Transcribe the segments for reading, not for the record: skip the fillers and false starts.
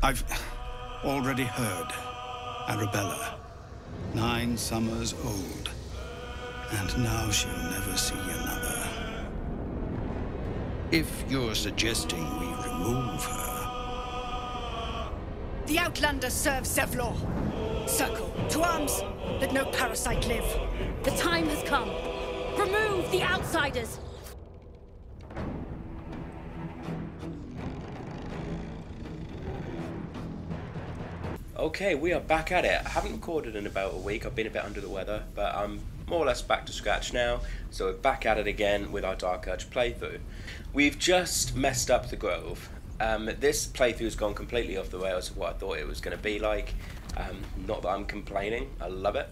I've already heard. Arabella, 9 summers old, and now she'll never see another. If you're suggesting we remove her... The Outlander serves Zevlor. Circle, to arms. Let no parasite live. The time has come. Remove the outsiders! Okay, we are back at it. I haven't recorded in about a week. I've been a bit under the weather, but I'm more or less back to scratch now. So we're back at it again with our Dark Urge playthrough. We've just messed up the Grove. This playthrough's gone completely off the rails of what I thought it was going to be like. Not that I'm complaining. I love it.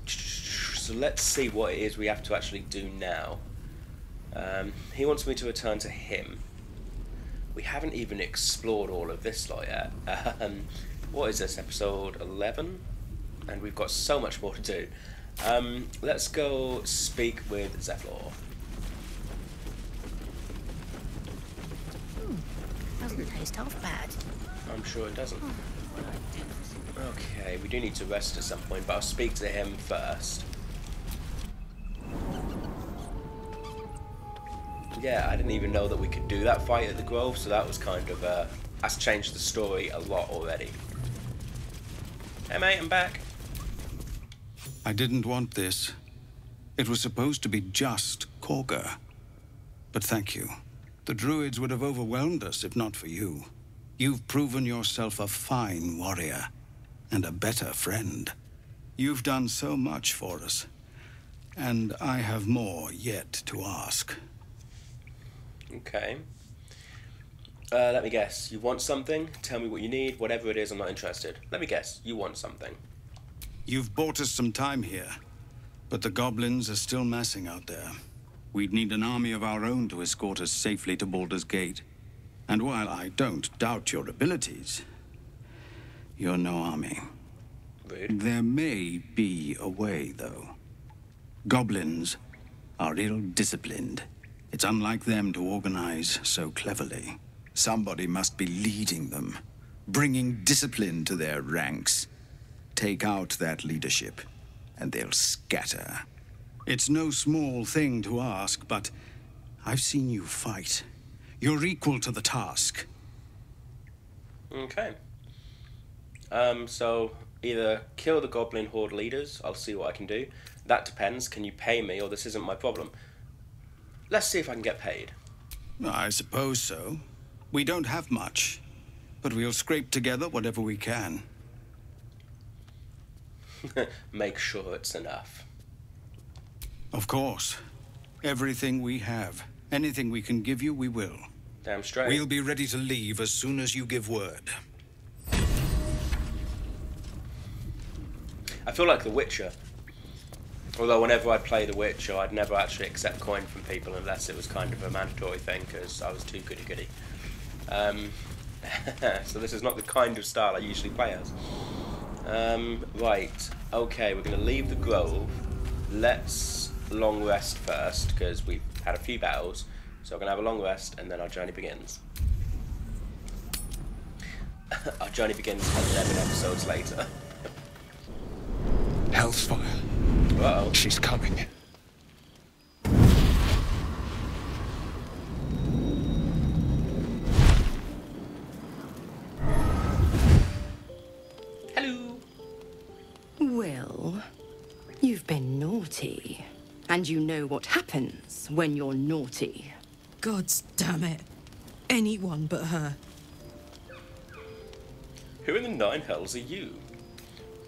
So let's see what it is we have to actually do now. He wants me to return to him. We haven't even explored all of this lot yet. What is this, episode 11? And we've got so much more to do. Let's go speak with Zevlor. Doesn't taste half bad. I'm sure it doesn't. Okay, we do need to rest at some point, but I'll speak to him first. Yeah, I didn't even know that we could do that fight at the Grove, so that was kind of, that's changed the story a lot already. Hey mate, I'm back. I didn't want this. It was supposed to be just Korga. But thank you. The druids would have overwhelmed us if not for you. You've proven yourself a fine warrior and a better friend. You've done so much for us, and I have more yet to ask. Okay. Let me guess. You want something? Tell me what you need. Whatever it is, I'm not interested. Let me guess. You want something. You've bought us some time here, but the goblins are still massing out there. We'd need an army of our own to escort us safely to Baldurs Gate. And while I don't doubt your abilities, you're no army. Rude. There may be a way, though. Goblins are ill-disciplined. It's unlike them to organize so cleverly. Somebody must be leading them, bringing discipline to their ranks. Take out that leadership, and they'll scatter. It's no small thing to ask, but I've seen you fight. You're equal to the task. Okay. So either kill the goblin horde leaders, I'll see what I can do. That depends. Can you pay me, or this isn't my problem? Let's see if I can get paid. I suppose so. We don't have much, but we'll scrape together whatever we can. Make sure it's enough. Of course. Everything we have. Anything we can give you, we will. Damn straight. We'll be ready to leave as soon as you give word. I feel like The Witcher. Although whenever I'd play The Witcher, I'd never actually accept coin from people unless it was kind of a mandatory thing, because I was too goody-goody. So this is not the kind of style I usually play as. Right. Okay, we're going to leave the Grove. Let's long rest first, because we've had a few battles. So we're going to have a long rest, and then our journey begins. Our journey begins 11 episodes later. Hellsfire. Uh-oh. She's coming. Hello. Well, you've been naughty. And you know what happens when you're naughty. Gods damn it. Anyone but her. Who in the 9 hells are you?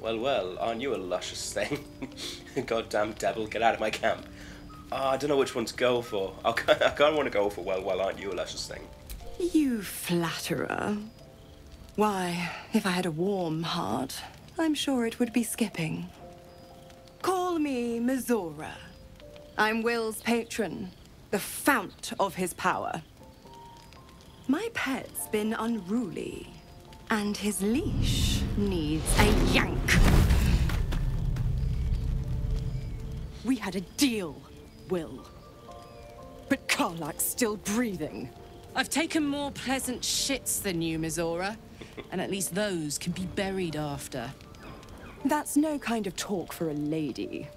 Well, well, aren't you a luscious thing? Goddamn devil, get out of my camp. I don't know which one to go for. I kind of want to go for well, well, aren't you a luscious thing? You flatterer. Why, if I had a warm heart, I'm sure it would be skipping. Call me Mizora. I'm Will's patron, the fount of his power. My pet's been unruly, and his leash needs a yank. We had a deal, Will. But Karlach's still breathing. I've taken more pleasant shits than you, Mizora. And at least those can be buried after. That's no kind of talk for a lady.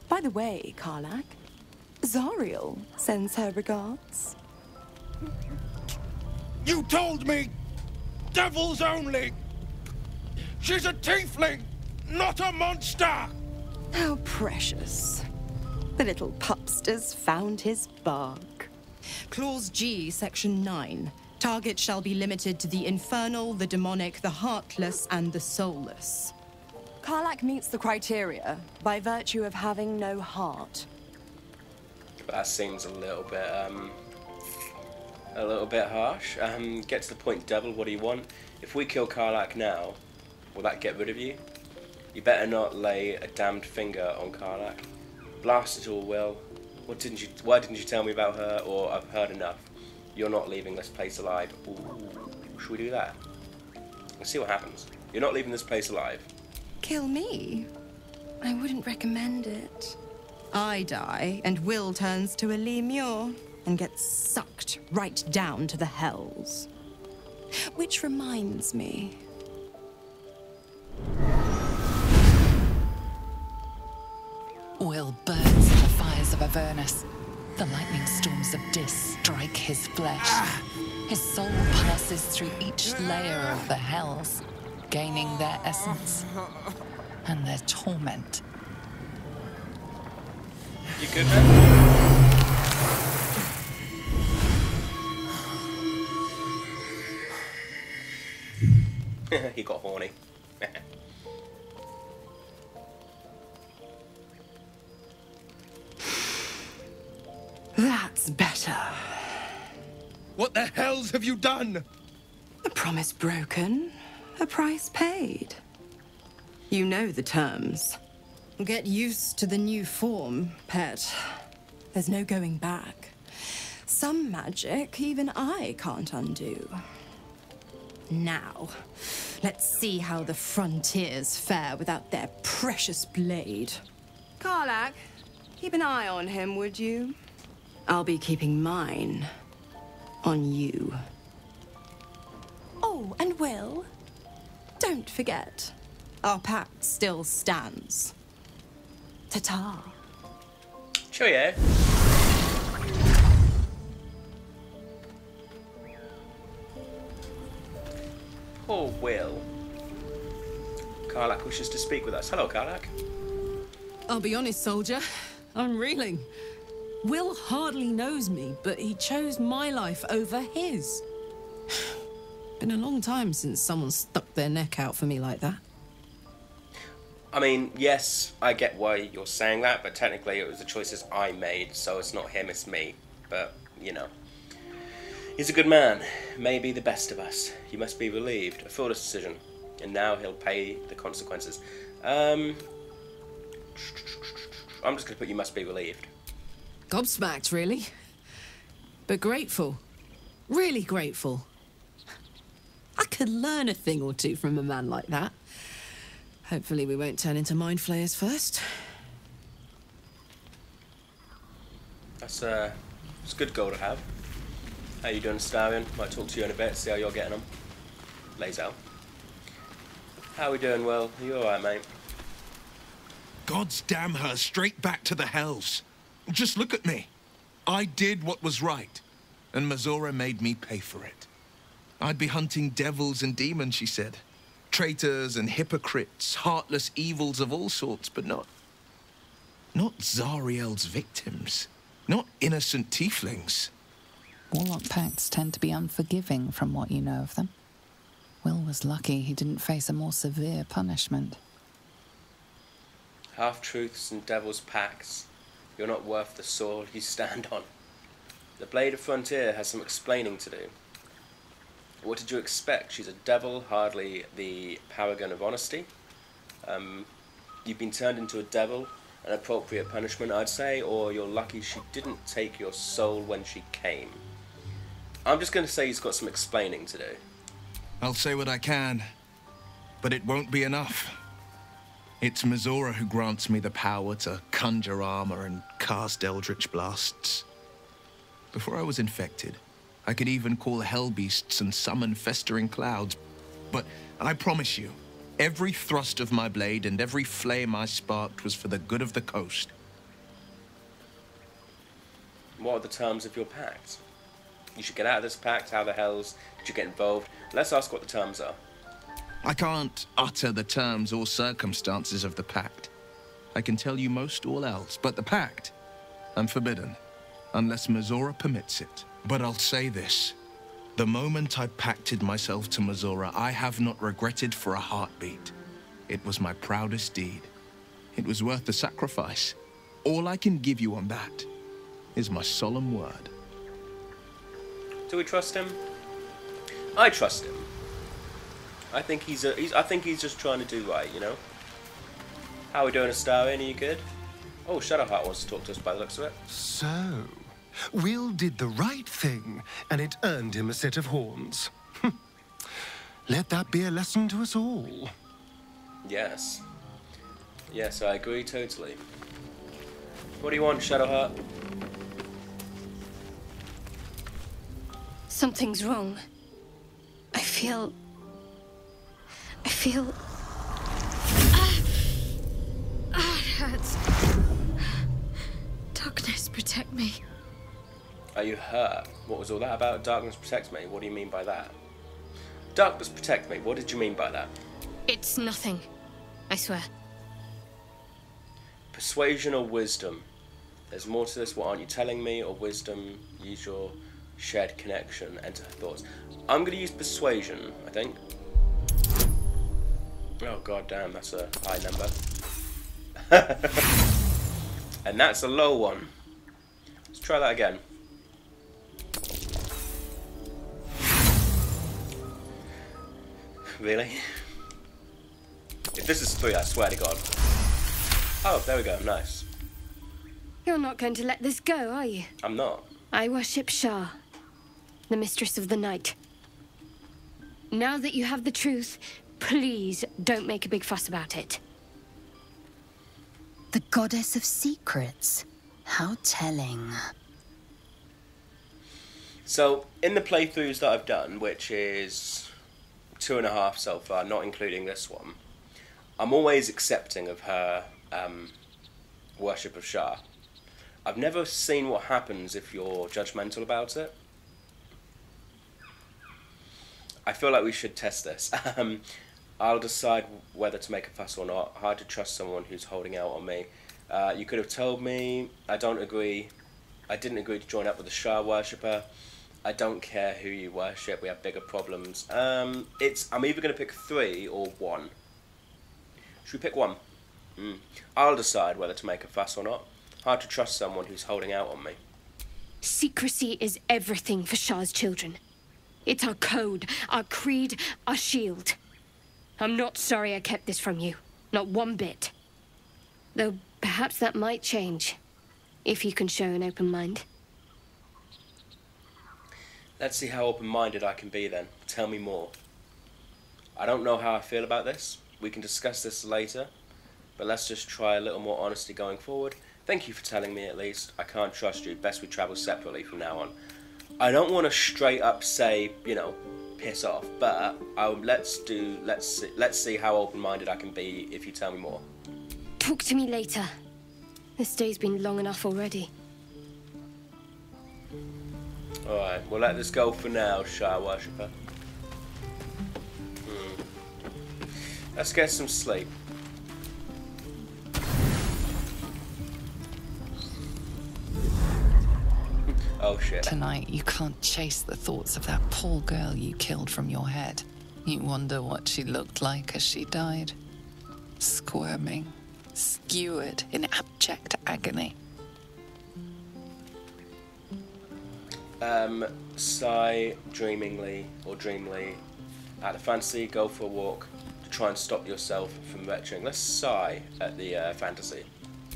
By the way, Karlak, Zariel sends her regards. You told me! Devils only! She's a tiefling, not a monster! How precious. The little pupster's found his bark. Clause G, Section 9. Target shall be limited to the infernal, the demonic, the heartless, and the soulless. Karlak meets the criteria by virtue of having no heart. That seems a little bit harsh. Get to the point, devil. What do you want? If we kill Karlak now, will that get rid of you? You better not lay a damned finger on Karlak. Blast it all, Will. Why didn't you tell me about her? Or I've heard enough. You're not leaving this place alive. Ooh, should we do that? Let's see what happens. You're not leaving this place alive. Kill me? I wouldn't recommend it. I die, and Will turns to a Lemure and gets sucked right down to the hells. Which reminds me. Will burns in the fires of Avernus. The lightning storms of Dis strike his flesh. His soul passes through each layer of the hells, gaining their essence and their torment. You good, man? He got horny. That's better. What the hells have you done? A promise broken, a price paid. You know the terms. Get used to the new form, pet. There's no going back. Some magic even I can't undo. Now, let's see how the frontiers fare without their precious blade. Karlak, keep an eye on him, would you? I'll be keeping mine on you. Oh, and Will, don't forget, Our pact still stands. ta-ta. Cheerio. Poor Will. Karlak wishes to speak with us. Hello, Karlak. I'll be honest, soldier. I'm reeling. Will hardly knows me, but he chose my life over his. Been a long time since someone stuck their neck out for me like that. I mean, yes, I get why you're saying that, but technically it was the choices I made, so it's not him, it's me. But, you know. He's a good man, maybe the best of us. You must be relieved. A foolish decision. And now he'll pay the consequences. I'm just going to put you must be relieved. Gobsmacked, really. But grateful. Really grateful. I could learn a thing or two from a man like that. Hopefully we won't turn into mind flayers first. It's a good goal to have. How you doing, Starion? Might talk to you in a bit, see how you're getting on. Lays out. How we doing, Will? Are you alright, mate? God's damn her, straight back to the hells. Just look at me. I did what was right, and Mizora made me pay for it. I'd be hunting devils and demons, she said. Traitors and hypocrites, heartless evils of all sorts, but not Zariel's victims. Not innocent tieflings. Warlock pacts tend to be unforgiving from what you know of them. Will was lucky he didn't face a more severe punishment. Half-truths and devil's pacts. You're not worth the sword you stand on. The Blade of Frontier has some explaining to do. What did you expect? She's a devil, hardly the paragon of honesty. You've been turned into a devil, an appropriate punishment, I'd say, or you're lucky she didn't take your soul when she came. I'm just going to say he's got some explaining to do. I'll say what I can, but it won't be enough. It's Mizora who grants me the power to conjure armor and cast eldritch blasts. Before I was infected, I could even call hell beasts and summon festering clouds. But I promise you, every thrust of my blade and every flame I sparked was for the good of the coast. What are the terms of your pact? You should get out of this pact. How the hells did you get involved? Let's ask what the terms are. I can't utter the terms or circumstances of the pact. I can tell you most all else, but the pact, I'm forbidden, unless Mizora permits it. But I'll say this. The moment I pacted myself to Mizora, I have not regretted for a heartbeat. It was my proudest deed. It was worth the sacrifice. All I can give you on that is my solemn word. Do we trust him? I trust him. I think he's just trying to do right, you know? How are we doing, Astarion? Are you good? Oh, Shadowheart wants to talk to us by the looks of it. So, Will did the right thing, and it earned him a set of horns. Let that be a lesson to us all. Yes. Yes, I agree totally. What do you want, Shadowheart? Something's wrong. I feel... it hurts. Darkness, protect me. Are you hurt? What was all that about? Darkness protects me? What do you mean by that? Darkness protect me? What did you mean by that? It's nothing. I swear. Persuasion or wisdom? There's more to this. What aren't you telling me? Or wisdom? Use your shared connection. Enter her thoughts. I'm going to use persuasion, I think. Oh god damn, that's a high number. And that's a low one. Let's try that again. Really? If this is 3, I swear to god. Oh, there we go, nice. You're not going to let this go, are you? I'm not. I worship Shah, the mistress of the night. Now that you have the truth, please don't make a big fuss about it. The goddess of secrets. How telling. So, in the playthroughs that I've done, which is 2.5 so far, not including this one, I'm always accepting of her worship of Shah. I've never seen what happens if you're judgmental about it. I feel like we should test this. I'll decide whether to make a fuss or not. Hard to trust someone who's holding out on me. You could have told me. I don't agree. I didn't agree to join up with the Shah worshipper. I don't care who you worship. We have bigger problems. I'm either going to pick 3 or 1. Should we pick 1? I'll decide whether to make a fuss or not. Hard to trust someone who's holding out on me. Secrecy is everything for Shah's children. It's our code, our creed, our shield. I'm not sorry I kept this from you. Not one bit. Though perhaps that might change, if you can show an open mind. Let's see how open-minded I can be then. Tell me more. I don't know how I feel about this. We can discuss this later. But let's just try a little more honesty going forward. Thank you for telling me at least. I can't trust you. Best we travel separately from now on. I don't want to straight up say, you know, piss off. But let's see how open-minded I can be if you tell me more. Talk to me later. This day's been long enough already. Alright, we'll let this go for now, Shah worshipper. Let's get some sleep. Oh shit. Tonight, you can't chase the thoughts of that poor girl you killed from your head. You wonder what she looked like as she died. Squirming, skewered in abject agony. Sigh dreamingly or dreamily at the fantasy, go for a walk to try and stop yourself from retching. Let's sigh at the fantasy.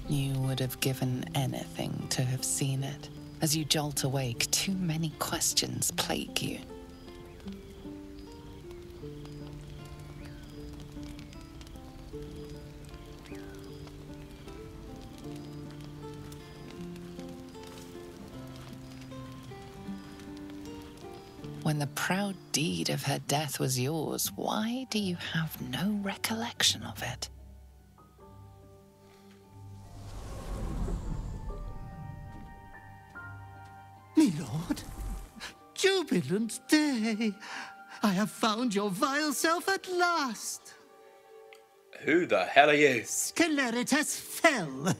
You would have given anything to have seen it. As you jolt awake, too many questions plague you. When the proud deed of her death was yours, why do you have no recollection of it? My lord, jubilant day. I have found your vile self at last. Who the hell are you? Sceleritas fell.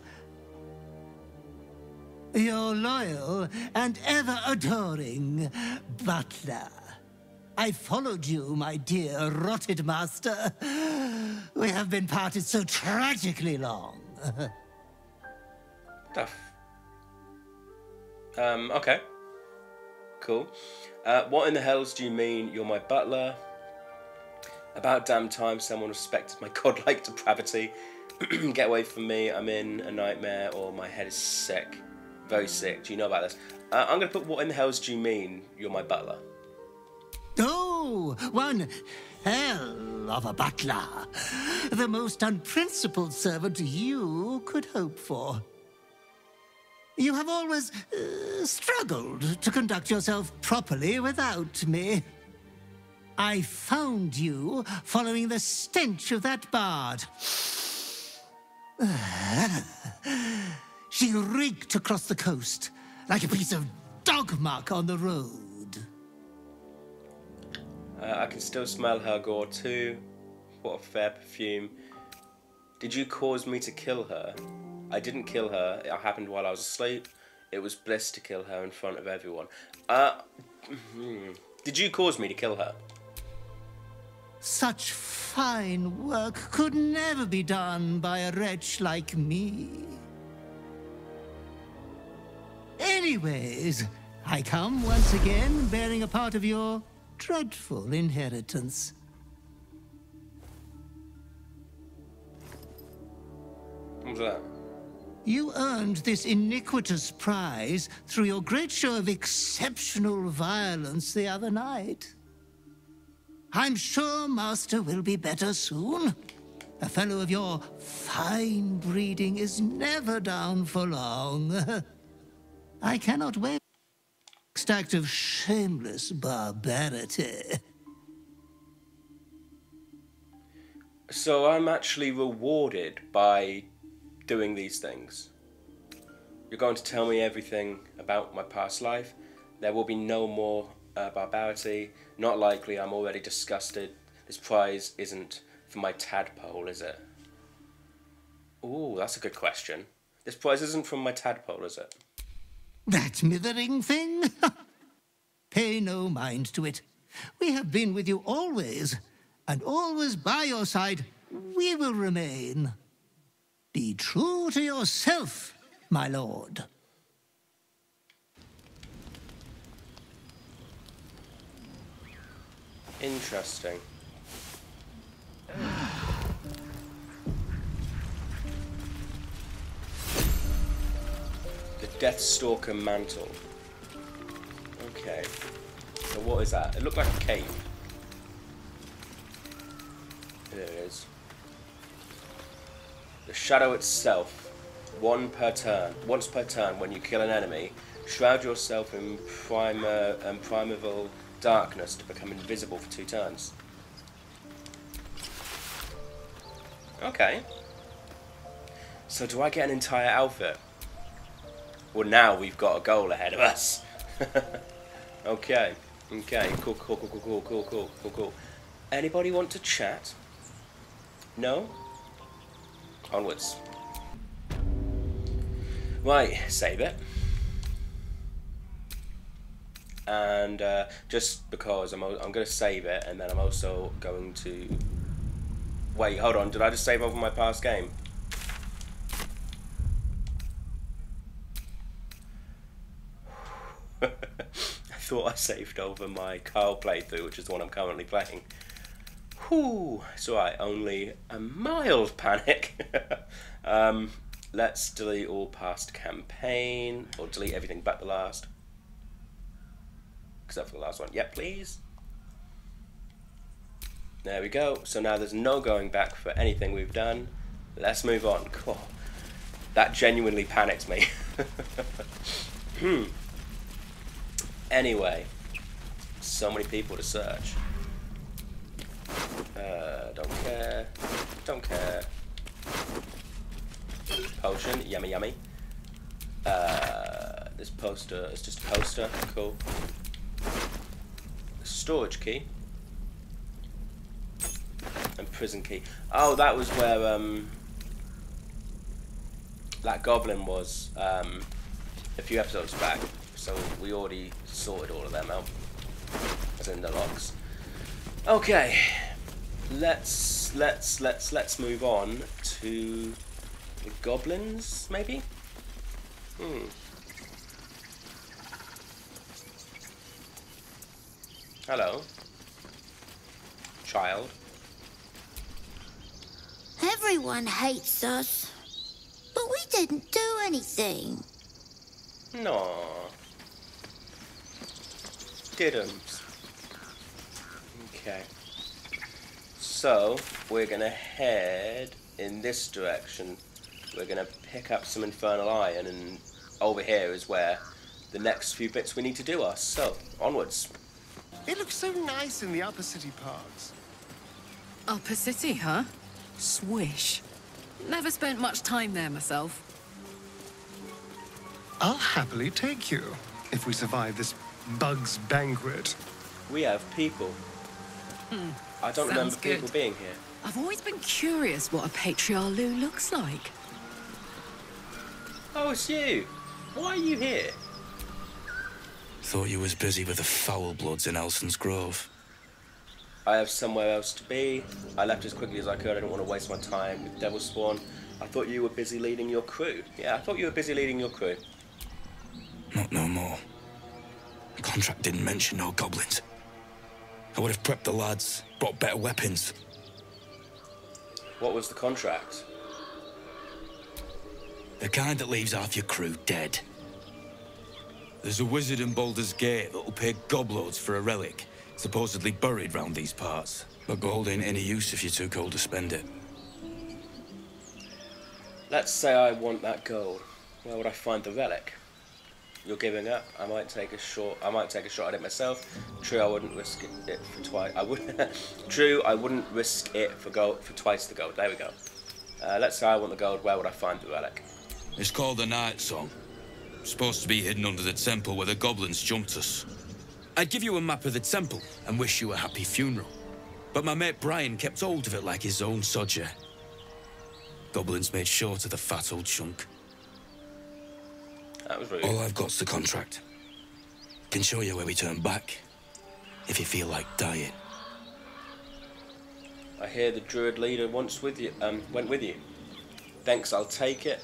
Your loyal and ever-adoring butler. I followed you, my dear rotted master. We have been parted so tragically long. Okay. Cool. What in the hells do you mean you're my butler? About damn time someone respected my godlike depravity. Get away from me, I'm in a nightmare, or my head is sick. Very sick. Do you know about this? I'm going to put what in the hells do you mean you're my butler? Oh, one hell of a butler. The most unprincipled servant you could hope for. You have always struggled to conduct yourself properly without me. I found you following the stench of that bard. She reeked across the coast like a piece of dog muck on the road. I can still smell her gore too. What a fair perfume. Did you cause me to kill her? I didn't kill her. It happened while I was asleep. It was bliss to kill her in front of everyone. Did you cause me to kill her? Such fine work could never be done by a wretch like me. Anyways, I come once again bearing a part of your dreadful inheritance. What's that? You earned this iniquitous prize through your great show of exceptional violence the other night. I'm sure Master will be better soon. A fellow of your fine breeding is never down for long. I cannot wait for the next act of shameless barbarity. So I'm actually rewarded by doing these things. You're going to tell me everything about my past life. There will be no more barbarity. Not likely, I'm already disgusted. This prize isn't for my tadpole, is it? Ooh, that's a good question. This prize isn't from my tadpole, is it? That mithering thing? Pay no mind to it. We have been with you always, and always by your side we will remain. Be true to yourself, my lord. Interesting. The Deathstalker mantle. Okay. So what is that? It looked like a cave. There it is. The shadow itself. Once per turn, when you kill an enemy, shroud yourself in primeval darkness to become invisible for 2 turns. Okay. So do I get an entire outfit? Well, now we've got a goal ahead of us. Okay. Okay. Cool. Anybody want to chat? No? Onwards. Right, save it. And just because I'm going to save it, and then I'm also going to... Wait, hold on. Did I just save over my past game? I thought I saved over my Carl playthrough, which is the one I'm currently playing. Whew, it's alright, only a mild panic. Let's delete all past campaign, or delete everything but the last. Except for the last one. Yep, please. There we go. So now there's no going back for anything we've done. Let's move on. Cool. That genuinely panicked me. Anyway. So many people to search. Don't care. Don't care. Potion, yummy yummy. This poster is just a poster, cool. Storage key. And prison key. Oh, that was where that goblin was a few episodes back. So we already sorted all of them out. As in the logs. Okay. Let's move on to the goblins, maybe? Hello. Child. Everyone hates us. But we didn't do anything. No. Didn't. Okay. So, we're gonna head in this direction. We're gonna pick up some infernal iron, and over here is where the next few bits we need to do are. So, onwards. It looks so nice in the upper city parts. Upper City, huh? Swish. Never spent much time there myself. I'll happily take you, if we survive this bug's banquet. We have people. I don't remember Sounds good. people being here. I've always been curious what a patriarch looks like. Oh, it's you. Why are you here? Thought you was busy with the foul bloods in Elson's Grove. I have somewhere else to be. I left as quickly as I could. I didn't want to waste my time with Devil Spawn. I thought you were busy leading your crew. Yeah, I thought you were busy leading your crew. Not no more. The contract didn't mention no goblins. I would have prepped the lads, brought better weapons. What was the contract? The kind that leaves half your crew dead. There's a wizard in Baldurs Gate that'll pay gobloads for a relic, supposedly buried round these parts. But gold ain't any use if you're too cold to spend it. Let's say I want that gold. Where would I find the relic? You're giving up. I might take a shot at it myself. True, I wouldn't risk it for twice. True, I wouldn't risk it for twice the gold. There we go. Let's say I want the gold. Where would I find the relic? It's called the Night Song. Supposed to be hidden under the temple where the goblins jumped us. I'd give you a map of the temple and wish you a happy funeral. But my mate Brian kept hold of it like his own sodger. Goblins made short of the fat old chunk. That was rude. All I've got's the contract. Can show you where we turn back, if you feel like dying. I hear the druid leader went with you. Thanks, I'll take it.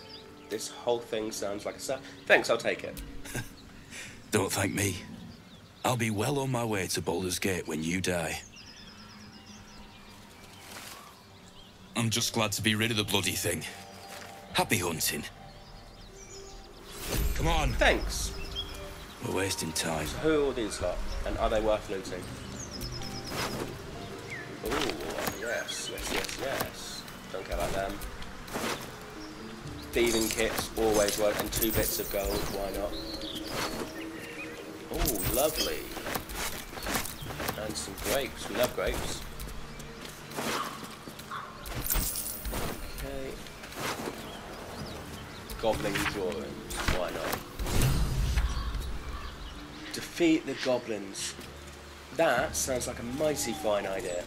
This whole thing sounds like a set. Thanks, I'll take it. Don't thank me. I'll be well on my way to Baldurs Gate when you die. I'm just glad to be rid of the bloody thing. Happy hunting. Come on. Thanks. We're wasting time. So who are all these lot? And are they worth looting? Ooh, yes. Don't care about them. Thieving kits always work, and 2 bits of gold, why not? Oh, lovely. And some grapes. We love grapes. Okay. Goblin drawings, why not? Defeat the goblins. That sounds like a mighty fine idea.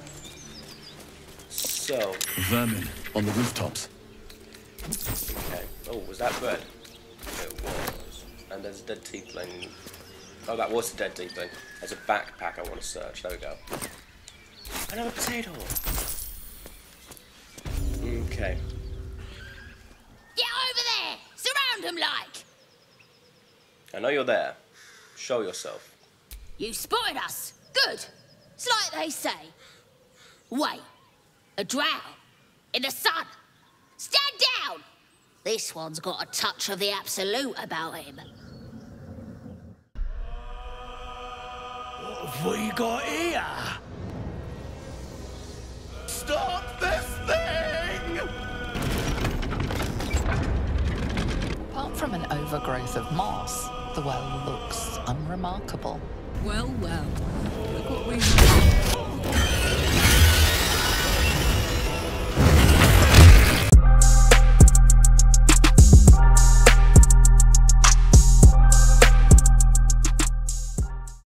So. Vermin on the rooftops. Okay. Oh, was that bread? It was. And there's a dead tiefling. Oh, that was a dead tiefling. There's a backpack I want to search. There we go. Another potato. Okay. Get over there! Surround them like! I know you're there. Show yourself. You spotted us. Good. It's like they say. Wait. A drow. In the sun. Stand down! This one's got a touch of the absolute about him. What have we got here? Stop this thing! Apart from an overgrowth of moss, the well looks unremarkable. Well, well. Look what we have.